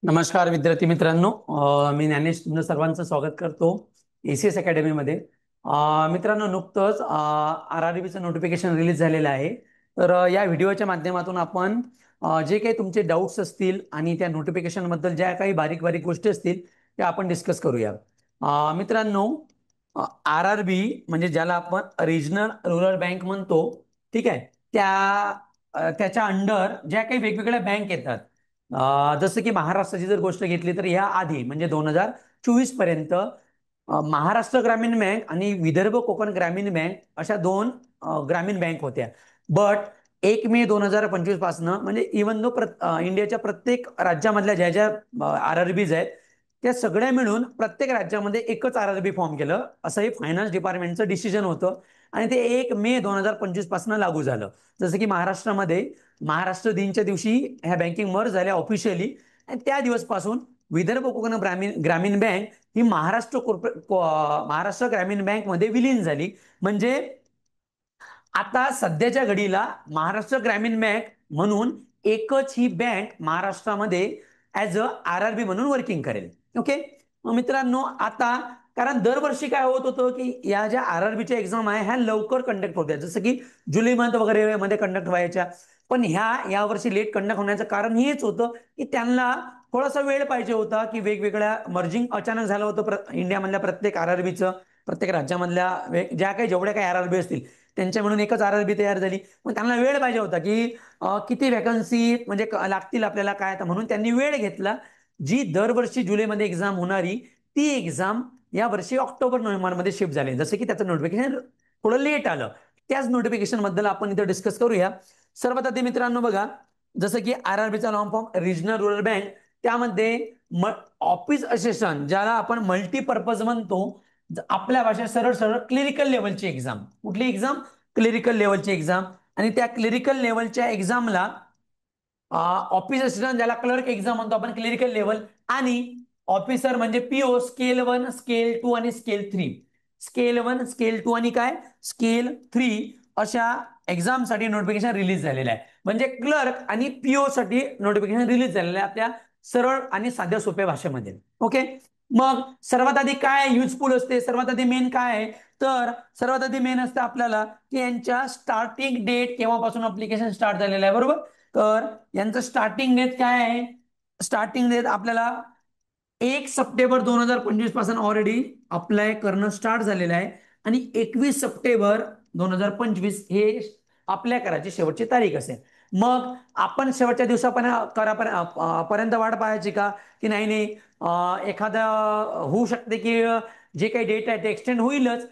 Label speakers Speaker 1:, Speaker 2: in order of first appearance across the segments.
Speaker 1: नमस्कार विद्यार्थी मित्रांनो, मी ज्ञानेश तुमचं सर्वांचं स्वागत करतो एसीएस अकॅडमीमध्ये. मित्रांनो, नुकतंच आर आर बीचं नोटिफिकेशन रिलीज झालेलं आहे. तर या व्हिडिओच्या माध्यमातून आपण जे काही तुमचे डाऊट्स असतील आणि त्या नोटिफिकेशनबद्दल ज्या काही बारीक बारीक गोष्टी असतील त्या आपण डिस्कस करूया. मित्रांनो, आर आर बी म्हणजे ज्याला आपण रिजनल रुरल बँक म्हणतो, ठीक आहे, त्याच्या अंडर ज्या काही वेगवेगळ्या बँक येतात. जसं की महाराष्ट्राची जर गोष्ट घेतली तर या आधी म्हणजे 2024 पर्यंत महाराष्ट्र ग्रामीण बँक आणि विदर्भ कोकण ग्रामीण बँक अशा दोन ग्रामीण बँक होत्या. बट 1 मे 2025 पासनं म्हणजे इवन दो इंडियाच्या प्रत्येक राज्यामधल्या ज्या ज्या आर आर बीज आहेत त्या सगळ्या मिळून प्रत्येक राज्यामध्ये एकच आर आर बी फॉर्म केलं, असं हे फायनान्स डिपार्टमेंटचं डिसिजन होतं. आणि ते 1 मे 2025 पासून लागू झालं. जसं की महाराष्ट्रामध्ये महाराष्ट्र दिनच्या दिवशी ह्या बँकिंग मर्ज झाल्या ऑफिशियली, आणि त्या दिवसपासून विदर्भ कोकण ग्रामीण ग्रामीण बँक ही महाराष्ट्र ग्रामीण बँकमध्ये विलीन झाली. म्हणजे आता सध्याच्या घडीला महाराष्ट्र ग्रामीण बँक म्हणून एकच ही बँक महाराष्ट्रामध्ये as a R R B म्हणून वर्किंग करेल. ओके. मग मित्रांनो, आता कारण दरवर्षी काय होत होतं की या ज्या आर आर बीच्या एक्झाम आहे ह्या लवकर कंडक्ट होत्या, जसं की जुलै मंथ वगैरे मध्ये कंडक्ट व्हायच्या. पण यावर्षी लेट कंडक्ट होण्याचं कारण हेच होतं की त्यांना थोडासा वेळ पाहिजे होता, की वेगवेगळ्या मर्जिंग अचानक झालं होतं इंडियामधल्या प्रत्येक आर आर बीचं, प्रत्येक राज्यामधल्या ज्या काही जेवढ्या काही आर आर बी असतील त्यांच्या म्हणून एकच आर आर बी तयार झाली. मग त्यांना वेळ पाहिजे होता की किती वॅकन्सी म्हणजे लागतील आपल्याला काय, तर म्हणून त्यांनी वेळ घेतला. जी दरवर्षी जुलैमध्ये एक्झाम होणारी ती एक्झाम या वर्षी ऑक्टोबर नोव्हेंबर मध्ये शिफ्ट झाली, जसं की त्याचं नोटिफिकेशन थोडं लेट आलं. त्याच नोटिफिकेशन बद्दल आपण इथं डिस्कस करूया. सर्वात आधी मित्रांनो बघा, जसं की आर आर बीचा long form regional rural bank, त्यामध्ये ऑफिस असिस्टंट ज्याला आपण मल्टीपर्पज म्हणतो, आपल्या भाषेत सरळ सरळ क्लिरिकल लेवलची एक्झाम. कुठली एक्झाम? क्लिरिकल लेवलची एक्झाम. आणि त्या क्लिरिकल लेवलच्या एक्झामला ऑफिस असिस्टंट ज्याला क्लर्क एक्झाम म्हणतो आपण क्लिरिकल लेवल, आणि ऑफिसर म्हणजे पीओ स्केल 1 स्केल 2 आणि स्केल 3. स्केल 1 स्केल 2 आणि काय स्केल 3 अशा एक्झामसाठी नोटिफिकेशन रिलीज झालेलं आहे. म्हणजे क्लर्क आणि पीओ साठी नोटिफिकेशन रिलीज झालेलं आहे आपल्या सरळ आणि साध्या सोप्या भाषेमध्ये. ओके. मग सर्वात आधी काय युजफुल असते, सर्वात आधी मेन काय आहे, तर सर्वात आधी मेन असते आपल्याला की यांच्या स्टार्टिंग डेट केव्हापासून अप्लिकेशन स्टार्ट झालेलं आहे. बरोबर. तर यांचं स्टार्टिंग डेट काय आहे? स्टार्टिंग डेट आपल्याला 1 सप्टेंबर 2025 पासून ऑलरेडी अप्लाय करणं स्टार्ट झालेलं आहे. आणि 21 सप्टेंबर 2025 हे अप्लाय करायची शेवटची तारीख असेल. मग आपण शेवटच्या दिवसापर्यंत वाट पाहायची का, की नाही नाही एखादा होऊ शकते की जे काही डेट आहे ते एक्सटेंड होईलच,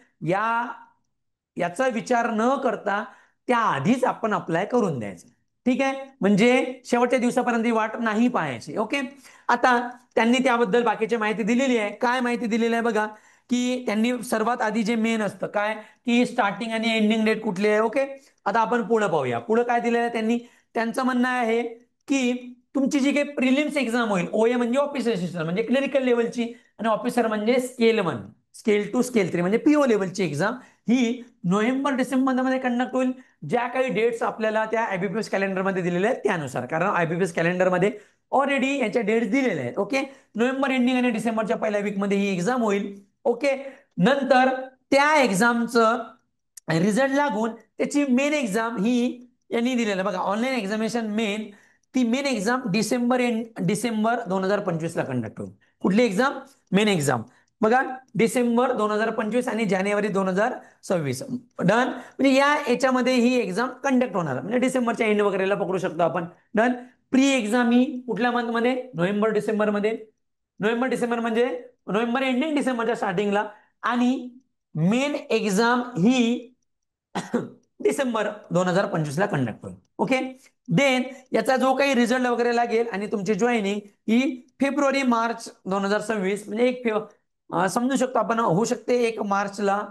Speaker 1: याचा विचार न करता त्या आधीच आपण अप्लाय करून द्यायचं. ठीक आहे. म्हणजे शेवटच्या दिवसापर्यंत ही वाट नाही पाहायची. ओके. आता त्यांनी त्याबद्दल बाकीची माहिती दिलेली आहे. काय माहिती दिलेली आहे बघा, की त्यांनी सर्वात आधी जे मेन असतं काय, की स्टार्टिंग आणि एंडिंग डेट कुठली आहे. ओके. आता आपण पुढे पाहूया. पुढे काय दिलेलं आहे त्यांनी. त्यांचं म्हणणं आहे की तुमची जी काही प्रिलिम्स एक्झाम होईल, ओए म्हणजे ऑफिस असिस्टंट म्हणजे क्लिनिकल लेवलची, आणि ऑफिसर म्हणजे स्केल 1 स्केल 2 स्केल 3 म्हणजे पीओ लेवलची एक्झाम, ही नोव्हेंबर डिसेंबर मध्ये कंडक्ट होईल. ज्या काही डेट्स आपल्याला त्या आयबीपीएस कॅलेंडरमध्ये दिलेल्या आहेत त्यानुसार, कारण आयबीपीएस कॅलेंडरमध्ये ऑलरेडी याच्या डेट्स दिलेल्या आहेत. ओके. नोव्हेंबर एंडिंग आणि डिसेंबरच्या पहिल्या वीकमध्ये ही एक्झाम होईल. ओके. नंतर त्या एक्झामचं रिझल्ट लागून त्याची मेन एक्झाम ही यांनी दिलेलं बघा, ऑनलाईन एक्झामिनेशन मेन, ती मेन एक्झाम डिसेंबर 2025 ला कंडक्ट होईल. कुठली एक्झाम? Main exam. बघा, डिसेंबर 2025 आणि जानेवारी 2026 डन. म्हणजे याच्यामध्ये ही एक्झाम कंडक्ट होणार, म्हणजे डिसेंबरच्या एंड वगैरेला पकडू शकतो आपण. डन. प्री एक्झाम ही कुठल्या मंथ मध्ये? नोव्हेंबर डिसेंबर मध्ये. नोव्हेंबर डिसेंबर म्हणजे नोव्हेंबर एंडिंग डिसेंबरच्या स्टार्टिंगला. आणि मेन एक्झाम ही डिसेंबर 2025 ला कंडक्ट होईल. ओके. देन याचा जो काही रिझल्ट वगैरे लागेल आणि तुमची जॉईनिंग ही फेब्रुवारी मार्च 2026 म्हणजे समजू शकतो आपण, होऊ शकते 1 मार्चला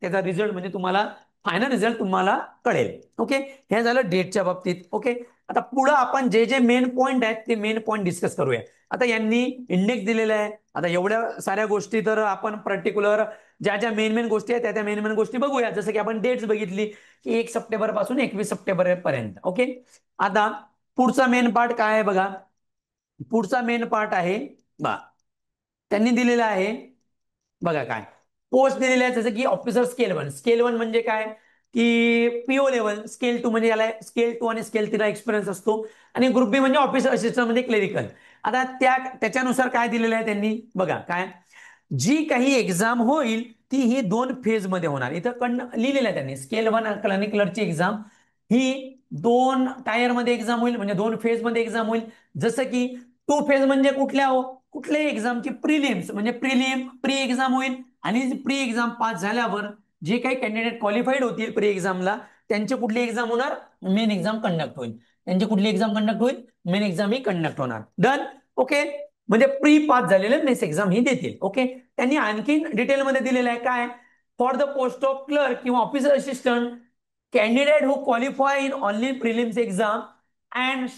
Speaker 1: त्याचा रिझल्ट म्हणजे तुम्हाला फायनल रिझल्ट तुम्हाला कळेल. ओके. हे झालं डेटच्या बाबतीत. ओके. आता पुढे आपण जे जे मेन पॉईंट आहेत ते मेन पॉईंट डिस्कस करूया. आता यांनी इंडेक्स दिलेला आहे. आता एवढ्या साऱ्या गोष्टी तर आपण पर्टिक्युलर ज्या ज्या मेन मेन गोष्टी आहेत त्या मेन मेन गोष्टी बघूया. जसं की आपण डेट्स बघितली की 1 सप्टेंबर पासून 21 सप्टेंबर पर्यंत. ओके. आता पुढचा मेन पार्ट काय आहे बघा, पुढचा मेन पार्ट आहे बा, त्यांनी दिलेला आहे बघा काय पोस्ट दिलेले आहे, जसं की ऑफिसर स्केल 1. स्केल 1 म्हणजे काय की पीओ लेवल, स्केल 2 म्हणजे याला स्केल 2 आणि स्केल 3 एक्सपिरियन्स असतो, आणि ग्रुप बी म्हणजे ऑफिसर असिस्टंट म्हणजे क्लेरिकल. आता त्याच्यानुसार काय दिलेलं आहे त्यांनी बघा काय, जी काही एक्झाम होईल ती ही 2 फेज मध्ये होणार. इथं लिहिलेलं आहे त्यांनी स्केल 1 आणि क्लर्कची एक्झाम ही 2 टायर मध्ये एक्झाम होईल, म्हणजे 2 फेज मध्ये एक्झाम होईल. जसं की 2 फेज म्हणजे कुठल्या हो, कुठल्याही एक्झामची प्रिलिम्स म्हणजे प्री एक्झाम होईल, आणि प्री एक्झाम पास झाल्यावर जे काही कॅन्डिडेट क्वालिफाईड होतील प्री एक्झामला, त्यांची कुठली एक्झाम होणार, मेन एक्झाम कंडक्ट होईल. त्यांची कुठली एक्झाम कंडक्ट होईल, मेन एक्झाम ही कंडक्ट होणार. डन. ओके. म्हणजे प्री पास झालेले नेक्स्ट एक्झाम ही देतील. ओके. त्यांनी आणखी डिटेलमध्ये दिलेलं आहे काय, for the post of clerk किंवा officer assistant candidate who qualify in only prelims exam and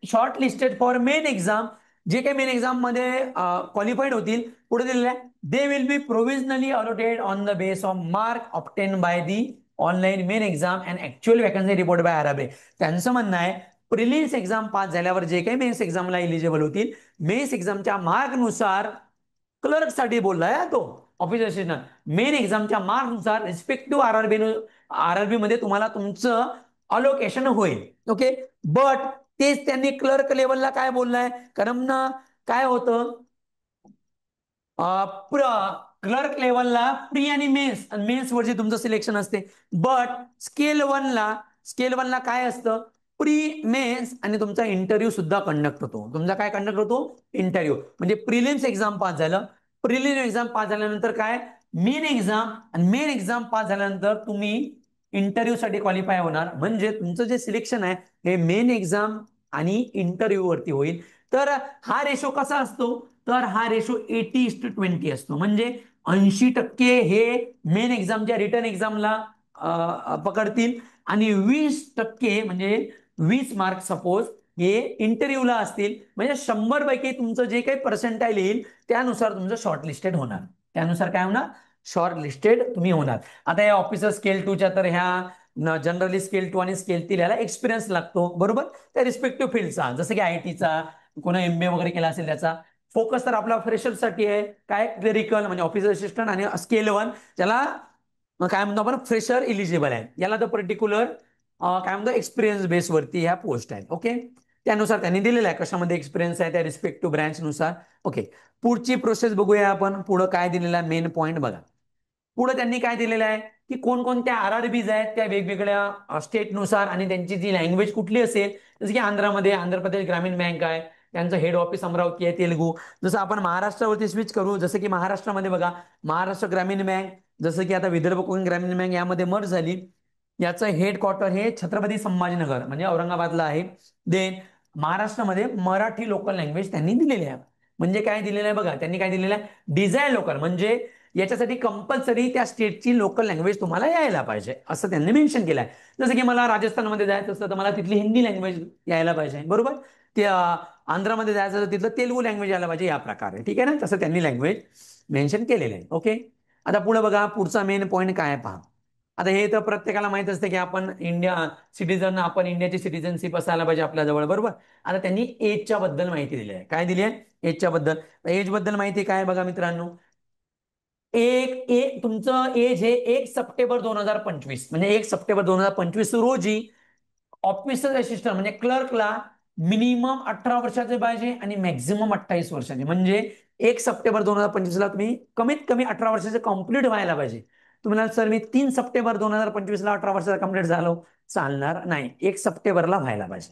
Speaker 1: shortlisted for main exam, जे काही मेन एक्झाम मध्ये क्वालिफाईड होतील, पुढे दिलेलं आहे they will be provisionally allotted on the basis of mark obtained by the online main exam and actual vacancy report by RRB. त्यांचं म्हणणं आहे प्रिलिम्स एक्झाम पास झाल्यावर जे काही मेन्स एक्झामला एलिजिबल होतील, मेन्स एक्झामच्या मार्कनुसार, क्लर्कसाठी बोललाय हा तो ऑफिस असिस्टंट, मेन एक्झामच्या मार्कनुसार रिस्पेक्टिव्ह आरआरबी मध्ये तुम्हाला तुमचं अलोकेशन होईल. ओके. बट तेच त्यांनी क्लर्क लेवलला काय बोललाय, कारण ना काय होतं, क्लर्क लेवलला प्री आणि मेन्स वरचे तुमचं सिलेक्शन असते. बट स्केल 1ला काय असतं, प्री मेन्स आणि तुमचा इंटरव्ह्यू सुद्धा कंडक्ट होतो. तुमचा काय कंडक्ट होतो, इंटरव्ह्यू. म्हणजे प्रिलिम्स एक्झाम पास झालं, प्रिलिम्स एक्झाम पास झाल्यानंतर काय मेन एक्झाम, आणि मेन एक्झाम पास झाल्यानंतर तुम्ही इंटरव्ह्यू साठी क्वालिफाय होणार. म्हणजे तुमचं जे सिलेक्शन आहे हे मेन एक्झाम आणि इंटरव्ह्यू वरती होईल. तर हा रेशो कसा असतो, तर हा रेशो 80:20 असतो. म्हणजे 80% हे मेन एक्झामच्या रिटर्न एक्झामला पकडतील, आणि 20% म्हणजे 20 मार्क सपोज हे इंटरव्ह्यूला असतील. म्हणजे 100 पैकी तुमचं जे काही पर्सेंटाईल येईल त्यानुसार तुमचं शॉर्टलिस्टेड होणार. त्यानुसार काय होणार, शॉर्टलिस्टेड तुम्ही होणार. आता या ऑफिसर स्केल 2च्या तर ह्या जनरली स्केल 2 आणि स्केल 3 याला एक्सपिरियन्स लागतो बरोबर, त्या रिस्पेक्टिव्ह फील्डचा, जसं की आयटीचा, कोणा एमबीए वगैरे केला असेल त्याचा. फोकस तर आपला फ्रेशरसाठी आहे काय, क्लेरिकल म्हणजे ऑफिसर असिस्टंट, आणि स्केल 1 त्याला काय म्हणतो आपण फ्रेशर इलिजिबल आहे. याला तर पर्टिक्युलर काय म्हणतो एक्सपिरियन्स बेसवरती ह्या पोस्ट आहेत. ओके. त्यानुसार त्यांनी दिलेलं आहे कशामध्ये एक्सपिरियन्स आहे त्या रिस्पेक्टिव्ह ब्रँचनुसार. ओके. पुढची प्रोसेस बघूया आपण, पुढं काय दिलेलं आहे मेन पॉईंट बघा. पुढे त्यांनी काय दिलेलं आहे की कोणकोणत्या आरआरबीज आहेत त्या वेगवेगळ्या स्टेटनुसार, आणि त्यांची जी लँग्वेज कुठली असेल, जसं की आंध्रामध्ये आंध्र प्रदेश ग्रामीण बँक आहे, त्यांचं हेड ऑफिस अमरावती आहे तेलुगू. जसं आपण महाराष्ट्रावरती स्विच करू, जसं की महाराष्ट्रामध्ये बघा महाराष्ट्र ग्रामीण बँक, जसं की आता विदर्भ कोकण ग्रामीण बँक यामध्ये मर्ज झाली, याचं हेडक्वार्टर हे छत्रपती संभाजीनगर म्हणजे औरंगाबादला आहे. देन महाराष्ट्रामध्ये मराठी लोकल लँग्वेज त्यांनी दिलेली आहे. म्हणजे काय दिलेलं आहे बघा, त्यांनी काय दिलेलं आहे डिझायर लोकल, म्हणजे याच्यासाठी कंपल्सरी त्या स्टेटची लोकल लँग्वेज तुम्हाला यायला पाहिजे असं त्यांनी मेन्शन केलं आहे. जसं की मला राजस्थानमध्ये जायचं असतं तर मला तिथली हिंदी लँग्वेज यायला पाहिजे बरोबर, त्या आंध्रामध्ये जायचं तर तिथलं तेलुगू लँग्वेज यायला पाहिजे, या प्रकारे. ठीक आहे ना, तसं त्यांनी लँग्वेज मेन्शन केलेलं आहे. ओके. आता पुढे बघा पुढचा मेन पॉईंट काय आहे पहा. आता हे तर प्रत्येकाला माहित असते की आपण आपण इंडियाची सिटिझनशिप असायला पाहिजे आपल्या जवळ बरोबर. आता त्यांनी एजच्या बद्दल माहिती दिली आहे. काय दिली आहे, एजच्या बद्दल. एज बद्दल माहिती काय बघा मित्रांनो, तुमचं एज हे 1 सप्टेंबर 2025, म्हणजे 1 सप्टेंबर 2025 रोजी ऑफिसर असिस्टंट म्हणजे क्लर्कला मिनिमम 18 वर्षाचे पाहिजे आणि मॅक्झिमम 28 वर्षाचे. म्हणजे 1 सप्टेंबर 2025ला तुम्ही कमीत कमी 18 वर्षाचे कम्प्लीट व्हायला पाहिजे. तुम्हाला सर मी 3 सप्टेंबर 2025ला 18 वर्षाचा कम्प्लीट झालो, चालणार नाही, 1 सप्टेंबरला व्हायला पाहिजे.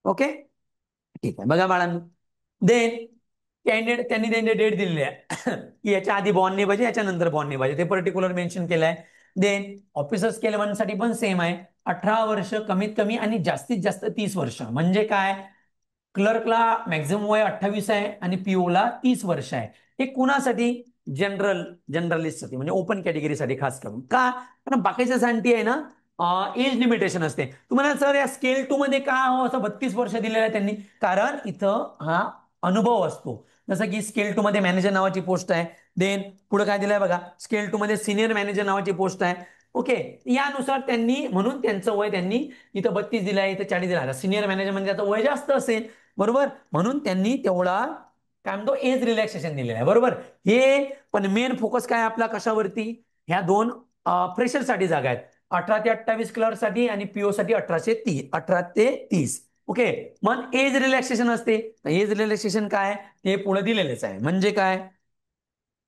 Speaker 1: ओके. ठीक आहे. बघा बाळांनो, देन कॅन्डिडेट त्यांनी त्यांची डेट दिलेली आहे की याच्या आधी बॉर्न नाही पाहिजे, याच्या नंतर बॉर्न नाही पाहिजे, ते पर्टिक्युलर मेन्शन केलं आहे. देन ऑफिसर स्केल 1 साठी पण सेम आहे, 18 वर्ष कमीत कमी आणि जास्तीत जास्त 30 वर्ष. म्हणजे काय, क्लर्कला मॅक्झिमम वय 28 आहे आणि पीओला 30 वर्ष आहे. हे कुणासाठी, जनरलिस्टसाठी म्हणजे ओपन कॅटेगरीसाठी खास करून. का, कारण बाकीच्यासाठी आहे ना एज लिमिटेशन असते. तुम्हाला सर या स्केल 2 मध्ये का हो असं 32 वर्ष दिलेलं आहे त्यांनी, कारण इथं हा अनुभव असतो. जसं की स्केल 2 मध्ये मॅनेजर नावाची पोस्ट आहे. देन पुढे काय दिलंय बघा, स्केल 2 मध्ये सिनियर मॅनेजर नावाची पोस्ट आहे. ओके. यानुसार त्यांनी, म्हणून त्यांचं वय त्यांनी इथं 32 दिलं आहे, इथं 40 दिला आहे. सिनियर मॅनेजर म्हणजे आता वय जास्त असेल, बरोबर. म्हणून त्यांनी तेवढा काय म्हणतो एज रिलॅक्सेशन दिलेलं आहे. बरोबर. हे पण मेन फोकस काय आपला कशावरती, ह्या दोन फ्रेशरसाठी जागा आहेत, 18 ते 28 क्लर्कसाठी आणि पीओ साठी 18 ते 30. ओके. मग एज रिलॅक्सेशन असते. एज रिलॅक्सेशन काय ते पुढे दिलेलेच आहे. म्हणजे काय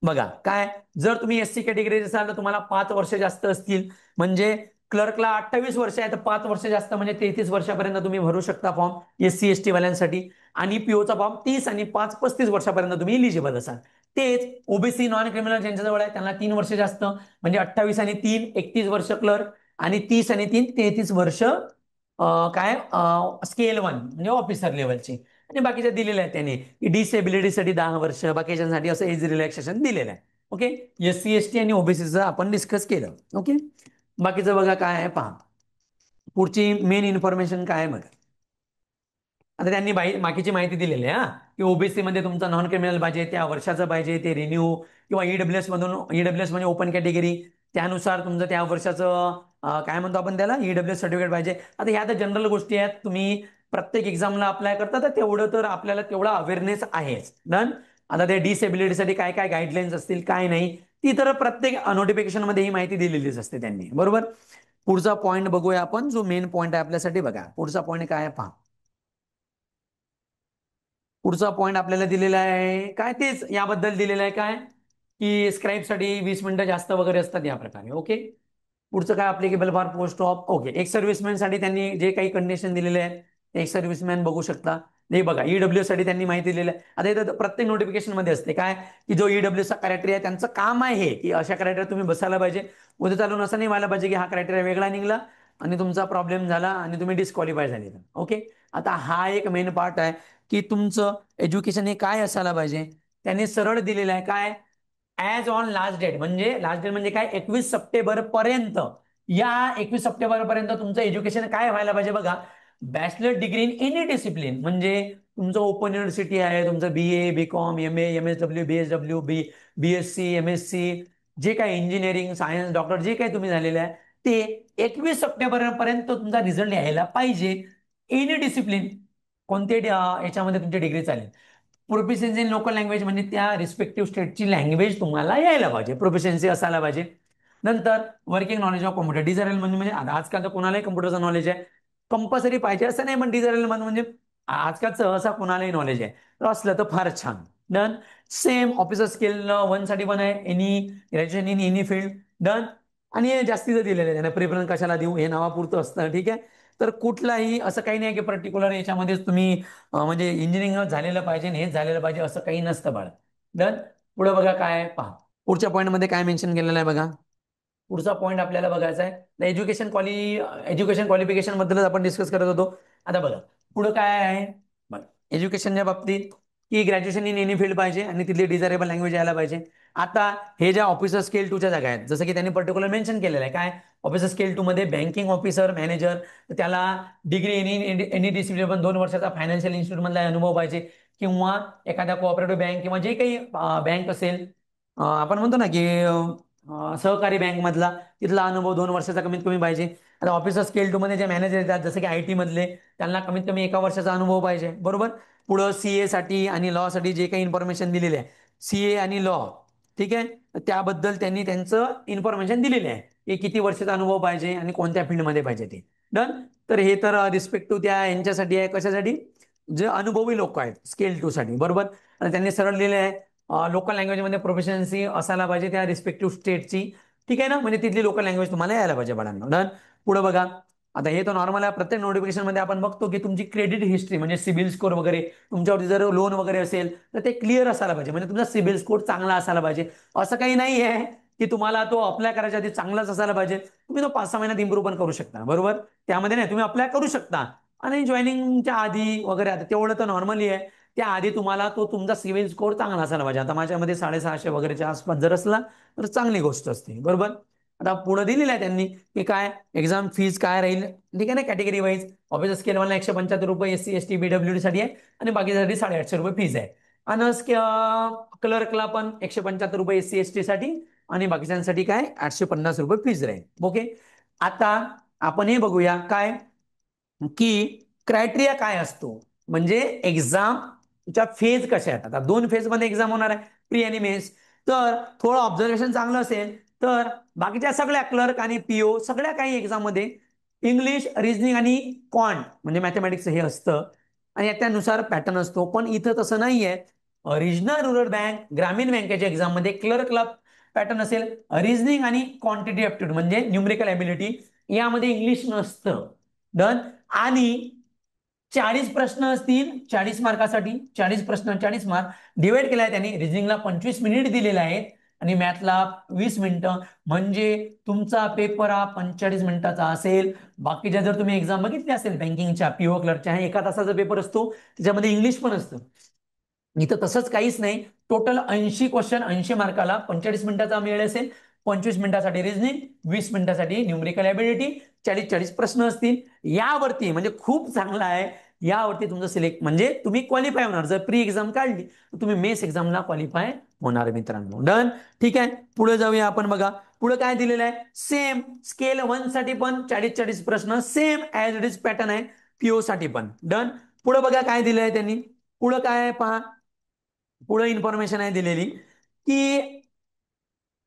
Speaker 1: बघा, काय जर तुम्ही एससी कॅटेगरी असाल तर तुम्हाला 5 वर्ष जास्त असतील, म्हणजे क्लर्कला 28 वर्ष आहे तर 5 वर्ष जास्त म्हणजे 33 वर्षापर्यंत तुम्ही भरू शकता फॉर्म एससी एसटी वाल्यांसाठी. आणि पीओचा फॉर्म 30 आणि 5 35 वर्षापर्यंत तुम्ही इलिजिबल असाल. तेच ओबीसी नॉन क्रिमिनल ज्यांच्याजवळ आहे त्यांना 3 वर्ष जास्त, म्हणजे 28 आणि 3 31 वर्ष क्लर्क, आणि 30 आणि 3 33 वर्ष काय स्केल 1 म्हणजे ऑफिसर लेवलचे. आणि बाकीच्या दिलेल्या आहेत त्यांनी, डिसेबिलिटीसाठी 10 वर्ष, बाकीच्यांसाठी असं एज रिलॅक्सेशन दिलेलं आहे. ओके. एससी एसटी आणि ओबीसीचं आपण डिस्कस केलं. ओके. बाकीचं बघा काय आहे पहा, पुढची मेन इन्फॉर्मेशन काय आहे बघा. आता त्यांनी बाकीची माहिती दिलेली आहे, हा, की ओबीसी मध्ये तुमचं नॉन क्रिमिनल पाहिजे, त्या वर्षाचं पाहिजे ते रिन्यू, किंवा ईडब्ल्यूएस मधून, ईडब्ल्यूएस म्हणजे ओपन कॅटेगरी, त्यानुसार तुमचं त्या वर्षाचं काय म्हणतो आपण त्याला ईडब्ल्यूएस सर्टिफिकेट पाहिजे. आता ह्या तर जनरल गोष्टी आहेत, तुम्ही प्रत्येक एक्झामला अप्लाय करता तर तेवढं तर आपल्याला तेवढा अवेअरनेस आहेच. डन. आता ते डिसेबिलिटीसाठी काय काय गाईडलाईन्स असतील काय नाही, ती तर प्रत्येक नोटिफिकेशन मध्ये ही माहिती दिलेलीच असते त्यांनी. बरोबर. पुढचा पॉईंट बघूया आपण, जो मेन पॉईंट आहे आपल्यासाठी. बघा पुढचा पॉईंट काय आहे पहा. पुढचा पॉईंट आपल्याला दिलेला आहे काय, तेच याबद्दल दिलेलं आहे काय, की स्क्राईबसाठी 20 मिनिटं जास्त वगैरे असतात या प्रकारे. ओके. पुढचं काय applicable for post of, okay, एक सर्व्हिसमॅन साठी त्यांनी जे काही कंडिशन दिलेले आहेत, एक सर्व्हिसमॅन बघू शकता. हे बघा ईडब्ल्यू साठी त्यांनी माहिती दिलेलं आहे. आता इथं प्रत्येक नोटिफिकेशन मध्ये असते काय, की जो ईडब्ल्यूचा क्रायटेरिया आहे त्यांचं काम आहे हे, की अशा क्रायटेरिया तुम्ही बसायला पाहिजे. उद्या चालून असं नाही व्हायला पाहिजे की हा क्रायटेरिया वेगळा निघाला आणि तुमचा प्रॉब्लेम झाला आणि तुम्ही डिस्क्वालिफाय झाले. ओके. आता हा एक मेन पार्ट आहे, की तुमचं एज्युकेशन हे काय असायला पाहिजे. त्यांनी सरळ दिलेलं आहे काय, ऍज ऑन लास्ट डेट, म्हणजे लास्ट डेट म्हणजे काय, 21 सप्टेंबर पर्यंत. या 21 सप्टेंबर पर्यंत तुमचं एज्युकेशन काय व्हायला पाहिजे बघा, bachelor degree in any discipline, म्हणजे तुमचं ओपन युनिव्हर्सिटी आहे, तुमचं BA BCom M MSW BSW BSc MSc, जे काही इंजिनिअरिंग सायन्स डॉक्टर जे काही तुम्ही झालेलं आहे ते 21 सप्टेंबर पर्यंत तुमचा रिझल्ट यायला पाहिजे. एनी डिसिप्लिन, याच्यामध्ये तुमची डिग्री चालेल. प्रोफिशियन्सी इन लोकल लँग्वेज म्हणजे त्या रिस्पेक्टिव्ह स्टेटची लँग्वेज तुम्हाला यायला पाहिजे, प्रोफिशियन्सी असायला पाहिजे. नंतर working knowledge of computer, desirable म्हणजे आजकाल तर कोणालाही कम्प्युटरचं नॉलेज आहे, कंपल्सरी पाहिजे असं नाही, पण डिझायरेबल म्हणजे आजकाल सहसा कोणालाही नॉलेज आहे, तर असलं तर फार छान. डन. सेम ऑफिसर स्किल 1 साठी पण आहे, any graduation in any field. Done. आणि हे जास्तीचं दिलेलं आहे त्यांना, प्रेफरन्स कशाला देऊ हे नावापुरतं असतं. ठीक आहे. तर कुठलाही असं काही नाही की पर्टिक्युलर याच्यामध्येच तुम्ही म्हणजे इंजिनिअरिंग झालेलं पाहिजे आणि हेच झालेलं पाहिजे असं काही नसतं बाळ. डन. पुढे बघा काय पहा, पुढच्या पॉईंटमध्ये काय मेन्शन केलेलं आहे बघा. पुढचा पॉईंट आपल्याला बघायचा आहे एज्युकेशन क्वालिफिकेशन बद्दलच आपण डिस्कस करत होतो. आता बघा पुढे काय आहे बघा, एज्युकेशनच्या बाबतीत की ग्रॅज्युएशन इन एनी फील्ड पाहिजे आणि तिथली डिझायरेबल लँग्वेज यायला पाहिजे. आता हे ज्या ऑफिसर स्केल 2च्या जागा आहेत, जसं की त्यांनी पर्टिक्युलर मेन्शन केलेलं आहे काय, ऑफिसर स्केल 2 मध्ये बँकिंग ऑफिसर मॅनेजर, त्याला डिग्री एनी डिसिप्लिन पण 2 वर्षाचा फायनान्शियल इन्स्टिट्यूट मधला अनुभव पाहिजे, किंवा एखाद्या कोऑपरेटिव्ह बँक किंवा जे काही बँक असेल, आपण म्हणतो ना की सहकारी बँक मधला, तिथला अनुभव 2 वर्षाचा कमीत कमी पाहिजे. आता ऑफिसर स्केल 2 मध्ये जे मॅनेजर येतात जसं की IT मधले, त्यांना कमीत कमी 1 वर्षाचा अनुभव पाहिजे. बरोबर. पुढं CA साठी आणि लॉ साठी जे काही इन्फॉर्मेशन दिलेली आहे, CA आणि लॉ, ठीक आहे, तर त्याबद्दल त्यांनी त्यांचं इन्फॉर्मेशन दिलेली आहे, की किती वर्षाचा अनुभव पाहिजे आणि कोणत्या फील्डमध्ये पाहिजे ते. डन. तर हे तर रिस्पेक्टिव्ह त्या यांच्यासाठी आहे, कशासाठी, जे अनुभवी लोक आहेत स्केल 2 साठी. बरोबर. आणि त्यांनी सरळ लिहिले आहे लोकल लँग्वेजमध्ये प्रोफिशियन्सी असायला पाहिजे त्या रिस्पेक्टिव्ह स्टेटची. ठीक आहे ना, म्हणजे तिथली लोकल लँग्वेज तुम्हाला यायला पाहिजे बाळांनो. डन. पुढे बघा. आता हे तर नॉर्मल आहे, प्रत्येक नोटिफिकेशन मध्ये आपण बघतो की तुमची क्रेडिट हिस्ट्री म्हणजे सिबिल स्कोर वगैरे, तुमच्यावरती जर लोन वगैरे असेल तर ते क्लिअर असायला पाहिजे, म्हणजे तुमचा सिबिल स्कोर चांगला असायला पाहिजे. असं काही नाही आहे की तुम्हाला तो अप्लाय करायच्या आधी चांगलाच असायला पाहिजे, तुम्ही तो 5-6 महिन्यात इम्प्रूव्ह पण करू शकता. बरोबर. त्यामध्ये नाही, तुम्ही अप्लाय करू शकता आणि जॉईनिंगच्या आधी वगैरे, आता तेवढं तर नॉर्मली आहे, त्याआधी तुम्हाला तो तुमचा सिबिल स्कोर चांगला असायला पाहिजे. आता माझ्यामध्ये 650 वगैरेच्या आसपास जर असला तर चांगली गोष्ट असते. बरोबर. आता पुढे दिलेलं आहे त्यांनी की काय एक्झाम फीज काय राहील. ठीक आहे ना, कॅटेगरी वाईज ऑफिसर स्केल 1ला 175 रुपये, SC ST BWD साठी आहे, आणि बाकीसाठी 850 रुपये फीज आहे. आणि क्लर्कला पण 175 रुपये SC ST साठी, आणि बाकीच्यांसाठी काय 850 रुपये फीज राहील. ओके. आता आपण हे बघूया काय, की क्रायटेरिया काय असतो. म्हणजे एक्झामच्या फेज कशा आहेत. आता 2 फेज मध्ये एक्झाम होणार आहे, प्री आणि मेन्स. तर थोडं ऑब्झर्वेशन चांगलं असेल तर बाकीच्या सगळ्या क्लर्क आणि पीओ सगळ्या काही एक्झाम मध्ये इंग्लिश, रिझनिंग आणि क्वांट म्हणजे मॅथमॅटिक्स हे असतं आणि त्यानुसार पॅटर्न असतो. पण इथं तसं नाहीये. रिजनल रुरल बँक, ग्रामीण बँकेच्या एक्झाम मध्ये क्लर्कला पॅटर्न असेल रिझनिंग आणि क्वांटिटी ऍप्टिट्यूड म्हणजे न्यूमरिकल ॲबिलिटी, यामध्ये इंग्लिश नसतं. डन. आणि 40 प्रश्न असतील 40 मार्कासाठी, 40 प्रश्न 40 मार्क डिवाइड केलाय त्यांनी. रिझनिंगला 25 मिनिट दिलेले आहेत आणि मॅथला 20 मिनिटं, म्हणजे तुमचा पेपर हा 45 मिनिटाचा असेल. बाकीच्या जर तुम्ही एक्झाम बघितली असेल बँकिंगच्या, पीओ क्लर्कच्या, 1 तासाचा पेपर असतो, त्याच्यामध्ये इंग्लिश पण असतं. इथं तसंच काहीच नाही. टोटल 80 क्वेश्चन 80 मार्काला 45 मिनिटाचा वेळ असेल. 25 मिनिटासाठी रिझनिंग, 20 मिनिटासाठी न्यूमरिकल ॲबिलिटी, 40 प्रश्न असतील. यावरती म्हणजे खूप चांगला आहे. यावरती तुमचं सिलेक्ट म्हणजे तुम्ही क्वालिफाय होणार. जर प्री एक्झाम काढली तर तुम्ही मेस एक्झामला क्वालिफाय होणार मित्रांनो. डन. ठीक आहे, पुढे जाऊया आपण. बघा पुढे काय दिलेलं आहे. सेम स्केल 1 साठी पण 40 प्रश्न, same as it is pattern आहे पीओ साठी पण. डन. पुढे बघा काय दिलंय आहे त्यांनी. पुढे काय आहे पहा. पुढे इन्फॉर्मेशन आहे दिलेली की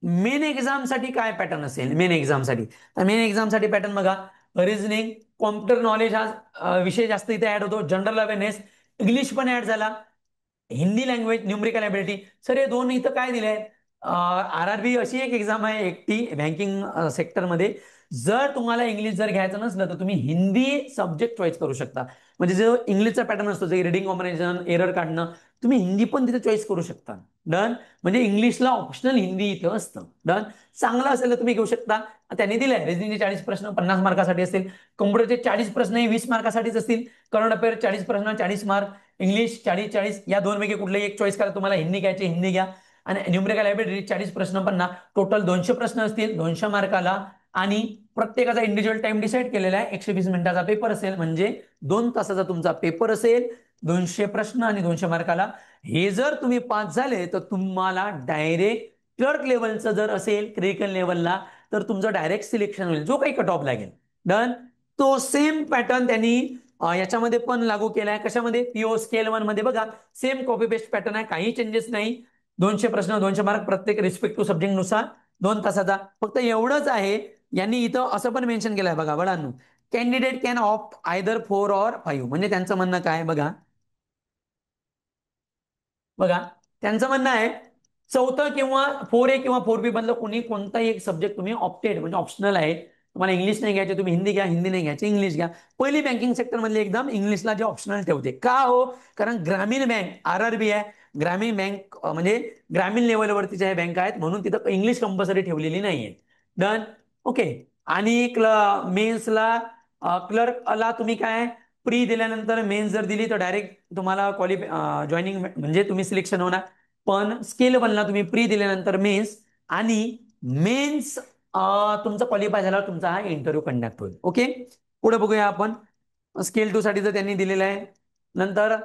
Speaker 1: मेन एक्झाम साठी काय पॅटर्न असेल. मेन एक्झाम साठी, तर मेन एक्झाम साठी पॅटर्न बघा. रिझनिंग, कॉम्प्युटर नॉलेज हा विषय जास्त इथे ऍड होतो. जनरल अवेअरनेस, इंग्लिश पण ऍड झाला. Hindi language, numerical ability. Sir हे दोन इथं काय दिले आहेत. RRB अशी एक एक्झाम आहे एकटी बँकिंग सेक्टरमध्ये. जर तुम्हाला इंग्लिश जर घ्यायचं नसलं तर तुम्ही हिंदी सब्जेक्ट चॉईस करू शकता. म्हणजे जो इंग्लिशचा पॅटर्न असतो, जे रिडिंग कॉम्बिनेशन, एरर काढणं, तुम्ही हिंदी पण तिथे चॉईस करू शकता. डन. म्हणजे इंग्लिशला ऑप्शनल हिंदी इथं असतं. डन. चांगलं असेल तर तुम्ही घेऊ शकता. त्यांनी दिलंय रिझनिंगचे 40 प्रश्न 50 मार्कासाठी असतील. कॉम्प्युटरचे 40 प्रश्न हे 20 मार्कासाठीच असतील. करंट अफेअर 40 प्रश्न 40 मार्क. इंग्लिश 40 या दोनपैकी कुठलेही एक चॉईस करा. तुम्हाला हिंदी घ्यायची हिंदी घ्या. आणि न्यूमरिकल ॲबिलिटी 40 प्रश्न 50, टोटल 200 प्रश्न असतील 200 मार्काला. आणि प्रत्येकाचा इंडिव्हिज्युअल टाइम डिसाईड केलेला आहे. 120 मिनिटाचा पेपर असेल म्हणजे 2 तासाचा तुमचा पेपर असेल. 200 प्रश्न आणि 200 मार्काला. हे जर तुम्ही पास झाले तर तुम्हाला डायरेक्ट क्लर्क लेवलचं जर असेल क्रिटिकल लेवलला तर तुमचं डायरेक्ट सिलेक्शन होईल, जो काही कट ऑफ लागेल. डन. तो सेम पॅटर्न त्यांनी याच्यामध्ये पण लागू केलाय. कशामध्ये. पीओ स्केल 1 मध्ये बघा सेम कॉपी पेस्ट पॅटर्न आहे, काही चेंजेस नाही. 200 प्रश्न 200 मार्क प्रत्येक रिस्पेक्टिव्ह सब्जेक्ट नुसार 2 तासाचा. फक्त एवढंच आहे, यांनी इथं असं पण मेन्शन केलंय बघा वडांनो. कॅन्डिडेट कॅन ऑप्ट आयदर 4 और 5. म्हणजे त्यांचं म्हणणं काय बघा. बघा त्यांचं म्हणणं आहे चौथं किंवा 4A किंवा 4B मधलं कोणी कोणताही एक सब्जेक्ट तुम्ही ऑप्टेड म्हणजे ऑप्शनल आहे. तुम्हाला इंग्लिश नाही घ्यायचे तुम्ही हिंदी घ्या, हिंदी नाही घ्यायची इंग्लिश घ्या. पहिली बँकिंग सेक्टर मधली एकदम इंग्लिशला जे ऑप्शनल ठेवते. का हो. कारण ग्रामीण बँक RRB आहे. ग्रामीण बँक म्हणजे ग्रामीण लेवलवरती ज्या बँक आहेत म्हणून तिथं इंग्लिश कंपल्सरी ठेवलेली नाहीये. डन. ओके. आणि मेन्सला क्लर्कला तुम्ही काय प्री दिल्यानंतर मेन्स जर दिली तर डायरेक्ट तुम्हाला जॉईनिंग म्हणजे तुम्ही सिलेक्शन होणार. पण स्केल 1ला तुम्ही प्री दिल्यानंतर मेन्स आणि मेन्स तुमचा क्वालिफाय झाल्यावर तुमचा हा इंटरव्ह्यू कंडक्ट होईल. ओके. पुढे बघूया आपण. स्केल 2 साठी तर त्यांनी दिलेलं आहे. नंतर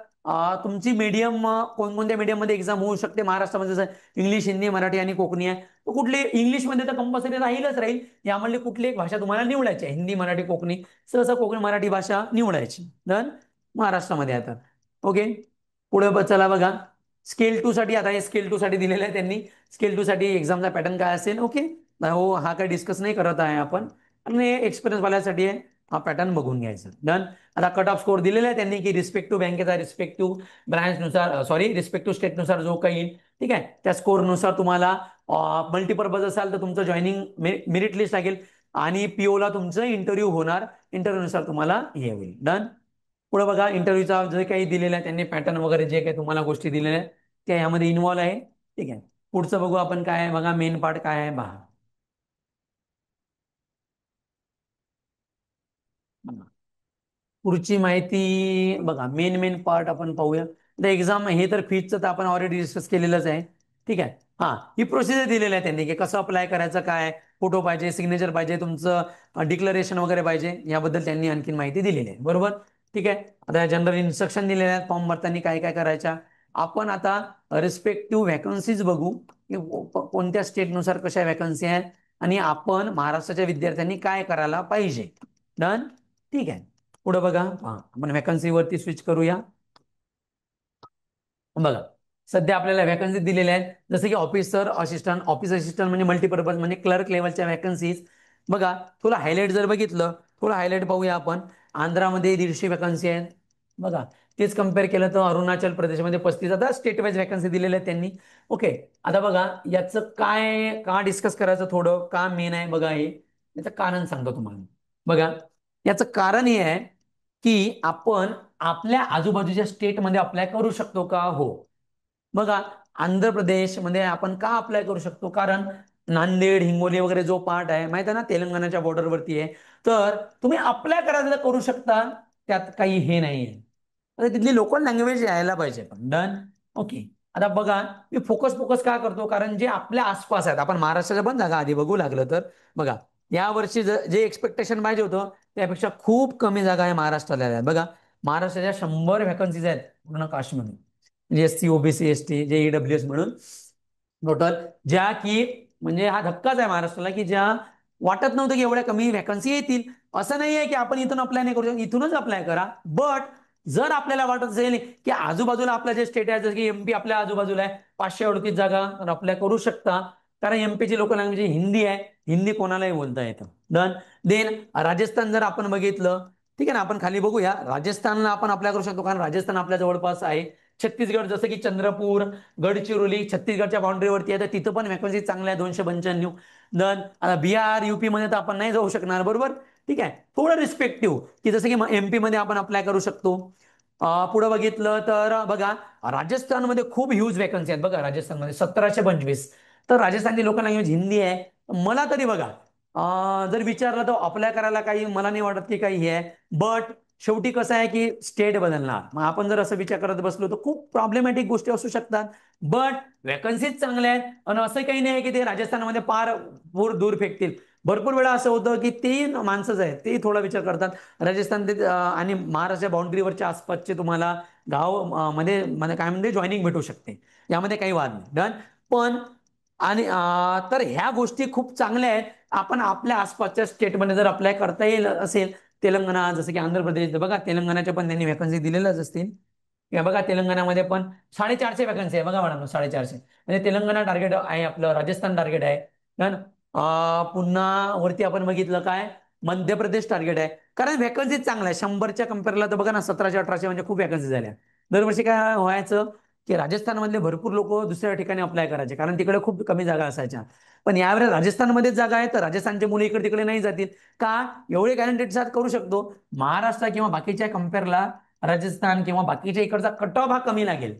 Speaker 1: तुमची मीडियम कोणकोणत्या मीडियम मध्ये एक्झाम होऊ शकते महाराष्ट्रामध्ये, जसं इंग्लिश, हिंदी, मराठी आणि कोकणी आहे. कुठली इंग्लिशमध्ये तर कंपल्सरी राहीलच राहील. यामधली कुठली एक भाषा तुम्हाला निवडायची आहे, हिंदी, मराठी, कोकणी. सहसा कोकणी मराठी भाषा निवडायची. डन. महाराष्ट्रामध्ये आता. ओके. पुढे चला बघा. स्केल 2 साठी आता हे स्केल 2 साठी दिलेलं आहे त्यांनी. स्केल 2 साठी एक्झामचा पॅटर्न काय असेल. ओके. हो हा काही डिस्कस नाही करत आहे आपण, आणि एक्सपिरियन्स वाल्यासाठी आहे. हा पॅटर्न बघून घ्यायचा. डन. आता कट ऑफ स्कोर दिलेला आहे त्यांनी की रिस्पेक्टिव्ह बँकेचा रिस्पेक्टिव्ह ब्रांचनुसार रिस्पेक्टिव्ह स्टेटनुसार जो काही येईल. ठीक आहे. त्या स्कोरनुसार तुम्हाला मल्टीपर्पज असाल तर तुमचं जॉईनिंग मेरिट लिस्ट लागेल आणि पीओला तुमचं इंटरव्ह्यू होणार. इंटरव्ह्यूनुसार तुम्हाला हे होईल. डन. पुढे बघा इंटरव्ह्यूचा जे काही दिलेलं आहे त्यांनी पॅटर्न वगैरे जे काही तुम्हाला गोष्टी दिलेल्या आहेत त्या यामध्ये इन्व्हॉल्व आहे. ठीक आहे. पुढचं बघू आपण काय आहे बघा. मेन पार्ट काय आहे पहा. पुढची माहिती बघा. मेन मेन पार्ट आपण पाहूया. एक्झाम हे तर फीजचं तर आपण ऑलरेडी डिस्कस केलेलंच आहे. ठीक आहे. हा ही प्रोसिजर दिलेली आहे त्यांनी की कसं अप्लाय करायचं, काय फोटो पाहिजे, सिग्नेचर पाहिजे, तुमचं डिक्लरेशन वगैरे पाहिजे. याबद्दल त्यांनी आणखी माहिती दिलेली आहे. बरोबर. ठीक आहे. आता जनरल इन्स्ट्रक्शन दिलेले आहेत फॉर्म भरताना काय काय करायच्या. आपण आता रिस्पेक्टिव्ह व्हॅकन्सीज बघू की कोणत्या स्टेटनुसार कशा व्हॅकन्सी आहेत आणि आपण महाराष्ट्राच्या विद्यार्थ्यांनी काय करायला पाहिजे. डन. ठीक आहे. पुढे बघा. आपण व्हॅकन्सी वरती स्विच करूया. बघा, सध्या आपल्याला व्हॅकन्सी दिलेल्या आहेत, जसं की ऑफिसर असिस्टंट, ऑफिस असिस्टंट म्हणजे मल्टीपर्पज म्हणजे क्लर्क लेवलच्या व्हॅकन्सीज. बघा, तुला हायलाइट जर बघितलं, थोडं हायलाइट पाहूया आपण. आंध्रामध्ये 150 व्हॅकन्सी आहेत. बघा, तेच कम्पेअर केलं तर अरुणाचल प्रदेशमध्ये 35. आता स्टेट वाईज व्हॅकन्सी दिलेल्या आहेत त्यांनी. ओके, आता बघा याचं काय का डिस्कस करायचं, थोडं का मेन आहे बघा. हे याचं कारण सांगतो तुम्हाला. बघा, याचं कारण हे आहे की आपण आपल्या आजूबाजूच्या स्टेटमध्ये अप्लाय करू शकतो का? हो. बघा, आंध्र प्रदेशमध्ये आपण का अप्लाय करू शकतो? कारण नांदेड, हिंगोली वगैरे जो पार्ट आहे माहित आहे ना, तेलंगणाच्या बॉर्डरवरती आहे. तर तुम्ही अप्लाय करायला करू शकता, त्यात काही हे नाहीये. आता तिथली लोकल लँग्वेज यायला पाहिजे पण. डन. ओके. आता बघा, मी फोकस फोकस का करतो? कारण जे आपल्या आसपास आहेत, आपण महाराष्ट्राच्या पण जागा आधी बघू लागलं तर बघा, या वर्षी जे एक्सपेक्टेशन पाहिजे होतं त्यापेक्षा खूप कमी जागा आहे महाराष्ट्राला आहेत. बघा, महाराष्ट्राच्या 100 व्हॅकन्सीज आहेत पूर्ण कास्टमध्ये, म्हणजे एससी, ओबीसी, एसटी, जे ईडब्ल्यूएस म्हणून टोटल, ज्या की म्हणजे हा धक्काच आहे महाराष्ट्राला, की ज्या वाटत नव्हतं की एवढ्या कमी व्हॅकन्सी येतील. असं नाही आहे की आपण इथून अप्लाय नाही करू शकतो, इथूनच अप्लाय करा. बट जर आपल्याला वाटत असेल की आजूबाजूला आपला जे स्टेट आहे, जसं की एमपी आपल्या आजूबाजूला आहे, 538 जागा, तर अप्लाय करू शकता. कारण एमपीची लोकल लँग्वेज हिंदी आहे, हिंदी कोणालाही बोलता येतं. डन. देन राजस्थान जर आपण बघितलं, ठीक आहे ना, आपण खाली बघूया. राजस्थानला आपण अप्लाय करू शकतो, कारण राजस्थान आपल्या जवळपास आहे. छत्तीसगड, जसं की चंद्रपूर, गडचिरोली छत्तीसगडच्या बाउंड्रीवरती आहे, तर तिथं पण व्हॅकन्सी चांगल्या आहे, 295. दन आता बिहार, युपी मध्ये तर आपण नाही जाऊ शकणार, बरोबर. ठीक आहे, थोडं रिस्पेक्टिव्ह, की जसं की एमपी मध्ये आपण अप्लाय करू शकतो. पुढे बघितलं तर बघा, राजस्थानमध्ये खूप ह्यूज व्हॅकन्सी आहेत. बघा, राजस्थानमध्ये 1725. तर राजस्थानची लोकल लँग्वेज हिंदी आहे. मला तरी बघा, जर विचारलं तर अप्लाय करायला काही मला नाही वाटत की काही हे आहे. बट शेवटी कसं आहे की स्टेट बदलणार, मग आपण जर असं विचार करत बसलो तर खूप प्रॉब्लेमॅटिक गोष्टी असू शकतात. बट व्हॅकन्सीज चांगल्या आहेत, आणि असं काही नाही की ते राजस्थानमध्ये पार पूर दूर फेकतील. भरपूर वेळा असं होतं की ते माणसंच आहेत, ते थोडा विचार करतात. राजस्थान आणि महाराष्ट्र बाउंड्रीवरच्या आसपासचे तुम्हाला गाव मध्ये मध्ये काय म्हणते जॉईनिंग भेटू शकते, यामध्ये काही वाद नाही. डन. पण आणि तर ह्या गोष्टी खूप चांगल्या आहेत. आपण आपल्या आसपासच्या स्टेटमध्ये जर अप्लाय करता येईल असेल, तेलंगणा, जसं की आंध्र प्रदेश, बघा तेलंगणाच्या पण त्यांनी व्हॅकन्सी दिलेल्याच असतील. या बघा, तेलंगणामध्ये पण 450 व्हॅकन्सी आहे. बघा मॅडम, 450 म्हणजे तेलंगणा टार्गेट आहे आपलं, राजस्थान टार्गेट आहे. डन. पुन्हा वरती आपण बघितलं काय, मध्य प्रदेश टार्गेट आहे. कारण व्हॅकन्सी चांगला आहे 100च्या कम्पेअरला. तर बघा ना, 1700-1800 म्हणजे खूप व्हॅकन्सी झाल्या. दरवर्षी काय व्हायचं की राजस्थानमधले भरपूर लोक दुसऱ्या ठिकाणी अप्लाय करायचे, कारण तिकडे खूप कमी जागा असायच्या. पण यावेळेस राजस्थानमध्येच जागा आहे, तर राजस्थानचे मुलं इकडे तिकडे नाही जातील. का? एवढे गॅरंटेड साथ करू शकतो. महाराष्ट्र किंवा बाकीच्या कम्पेअरला राजस्थान किंवा बाकीच्या इकडचा कट ऑफ हा कमी लागेल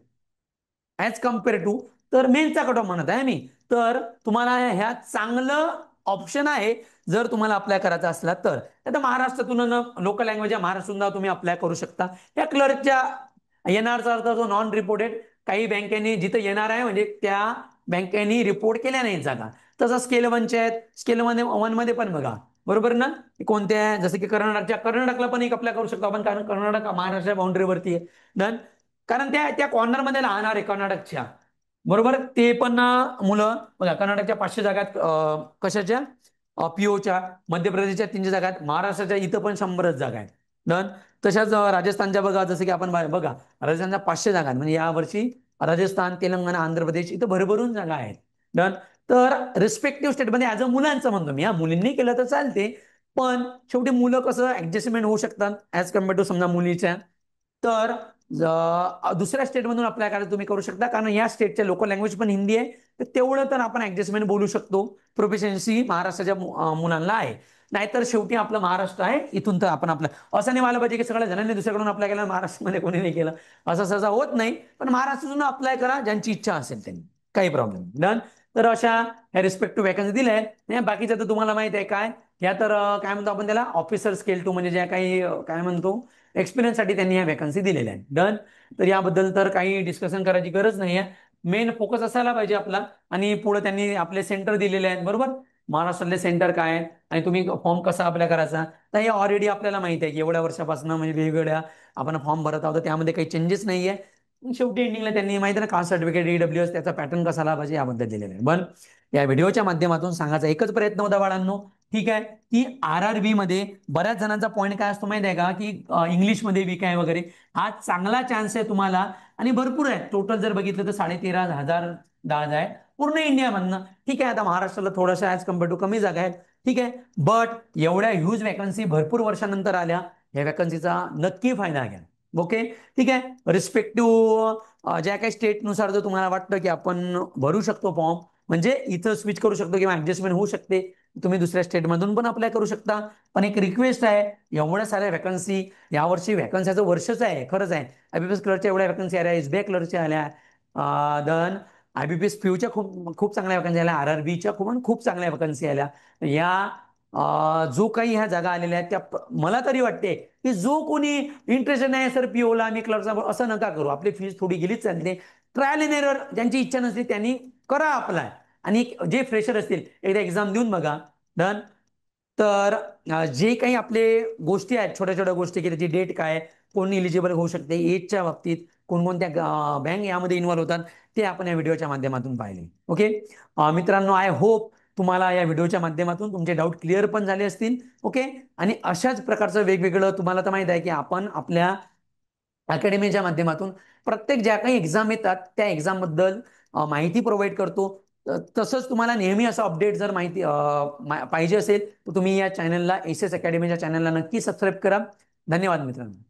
Speaker 1: ऍज कम्पेअर टू. तर मेनचा कट ऑफ म्हणत आहे मी. तर तुम्हाला ह्या चांगलं ऑप्शन आहे जर तुम्हाला अप्लाय करायचा असला तर. आता महाराष्ट्रातून लोकल लँग्वेज आहे, महाराष्ट्रातून तुम्ही अप्लाय करू शकता. या क्लर्कच्या येणारचा अर्थ जो नॉन रिपोर्टेड, काही बँकेनी जिथं येणार आहे म्हणजे त्या बँकेनी रिपोर्ट केल्या नाहीत जागा. तसं स्केल 1चे आहेत. स्केल 1 मध्ये पण बघा, बरोबर ना, कोणत्या जसं की कर्नाटकला पण एक अप्लाय करू शकतो आपण, कारण कर्नाटक महाराष्ट्र बाउंड्रीवरती आहे. डन. कारण त्या त्या कॉर्नरमध्ये राहणार आहे कर्नाटकच्या, बरोबर. ते पण मुलं बघा, कर्नाटकच्या 500 जागा आहेत, कशाच्या, पीओच्या. मध्य प्रदेशच्या 300 जागा आहेत. महाराष्ट्राच्या इथं पण 100च जागा आहेत. डन. तशाच राजस्थानच्या बघा, जसं की आपण बघा, राजस्थानच्या 500 जागा आहेत. म्हणजे यावर्षी राजस्थान, तेलंगणा, आंध्र प्रदेश इथं भरभरून जागा आहेत. डन. तर रिस्पेक्टिव्ह स्टेटमध्ये ॲज अ मुलांचं म्हणतो मी, मुलींनी केलं तर चालते. पण शेवटी मुलं कसं ऍडजस्टमेंट होऊ शकतात ऍज कम्पेअर टू समजा मुलीच्या. तर दुसऱ्या स्टेटमधून अप्लाय करायला तुम्ही करू शकता, कारण या स्टेटच्या लोकल लँग्वेज पण हिंदी आहे. तर तेवढं तर आपण ऍडजस्टमेंट बोलू शकतो. प्रोफिशियन्सी महाराष्ट्राच्या मुलांना आहे. नाहीतर शेवटी आपलं महाराष्ट्र आहे, इथून तर आपण आपलं असं नाही व्हायला पाहिजे की सगळ्या जणांनी दुसऱ्याकडून अप्लाय केला, महाराष्ट्रामध्ये कोणी नाही केलं. असं सहसा होत नाही. पण महाराष्ट्रातून अप्लाय करा ज्यांची इच्छा असेल त्यांनी, काही प्रॉब्लेम डन. तर अशा ह्या रिस्पेक्टिव्ह वॅकन्सी दिल्या आहेत. बाकीचं तर तुम्हाला माहित आहे काय, ह्या तर काय म्हणतो आपण त्याला, ऑफिसर स्केल 2 म्हणजे ज्या काही काय म्हणतो एक्सपिरियन्ससाठी त्यांनी ह्या वॅकन्सी दिलेल्या आहेत. डन. तर याबद्दल तर काही डिस्कशन करायची गरज नाही आहे. मेन फोकस असायला पाहिजे आपला. आणि पुढे त्यांनी आपले सेंटर दिलेले आहेत, बरोबर. महाराष्ट्रातले सेंटर काय आहेत आणि तुम्ही फॉर्म कसा अप्लाय करायचा, तर हे ऑलरेडी आपल्याला माहिती आहे की एवढ्या वर्षापासून म्हणजे वेगवेगळ्या आपण फॉर्म भरत आहोत, त्यामध्ये काही चेंजेस नाही आहे. शेवटी एंडिंगला त्यांनी माहिती आहे ना, कास्ट सर्टिफिकेट, ईडब्ल्यूएस, त्याचा पॅटर्न कसा आला पाहिजे याबद्दल दिलेलं आहे. पण या व्हिडिओच्या माध्यमातून सांगायचा एकच प्रयत्न होता बाळांनो, ठीक आहे, की RRB मध्ये बऱ्याच जणांचा पॉईंट काय असतो माहिती आहे का, की इंग्लिशमध्ये वीक आहे वगैरे. हा चांगला चान्स आहे तुम्हाला, आणि भरपूर आहे. टोटल जर बघितलं तर 13,500 जागा आहे पूर्ण इंडियामधनं. ठीक आहे, आता महाराष्ट्राला थोडंसं ॲज कम्पेअर टू कमी जागा आहेत. ठीक आहे, बट एवढ्या ह्यूज वॅकन्सी भरपूर वर्षानंतर आल्या, या वॅकन्सीचा नक्की फायदा घ्या. ओके, ठीक आहे. रिस्पेक्टिव्ह ज्या काही स्टेटनुसार जर तुम्हाला वाटतं की आपण भरू शकतो फॉर्म, म्हणजे इथं स्विच करू शकतो किंवा ऍडजस्टमेंट होऊ शकते, तुम्ही दुसऱ्या स्टेटमधून पण अप्लाय करू शकता. पण एक रिक्वेस्ट आहे, एवढ्या साऱ्या वॅकन्सी, यावर्षी वॅकन्सीचं वर्षच आहे, खरंच आहे. IBPS क्लर्कच्या एवढ्या वॅकन्सी आल्या, SBI क्लर्कच्या आल्या, दन IBPS PU खूप खूप चांगल्या वॅकन्सी आल्या, RRBच्या खूप चांगल्या वॅकन्सी आल्या. या जो काही ह्या जागा आलेल्या आहेत, त्या मला तरी वाटते की जो कोणी इंटरेस्टेड नाही सर POला मी क्लर्कचा, असं नका करू. आपली फीस थोडी गेलीच चालते. ट्रायल अँड एरर, ज्यांची इच्छा नसते त्यांनी करा अप्लाय. आणि जे फ्रेशर असतील एकदा एक्झाम देऊन बघा. डन. तर जे काही आपले गोष्टी आहेत, छोट्या छोट्या गोष्टी, की त्याची डेट काय, कोण इलिजिबल होऊ शकते, एजच्या बाबतीत कोणकोणत्या बँक यामध्ये इन्व्हॉल्व होतात, ते आपण या व्हिडिओच्या माध्यमातून पाहिले. ओके मित्रांनो, आय होप तुम्हाला या व्हिडिओच्या माध्यमातून तुमचे डाऊट क्लिअर पण झाले असतील. ओके, आणि अशाच प्रकारचं वेगवेगळं, तुम्हाला तर माहित आहे की आपण आपल्या अकॅडमीच्या माध्यमातून प्रत्येक ज्या काही एक्झाम येतात त्या एक्झाम बद्दल माहिती प्रोव्हाइड करतो. तसंच तुम्हाला नेहमी असं अपडेट जर माहिती पाहिजे असेल तर तुम्ही या चॅनलला, SS अकॅडमीच्या चॅनलला नक्की सबस्क्राईब करा. धन्यवाद मित्रांनो.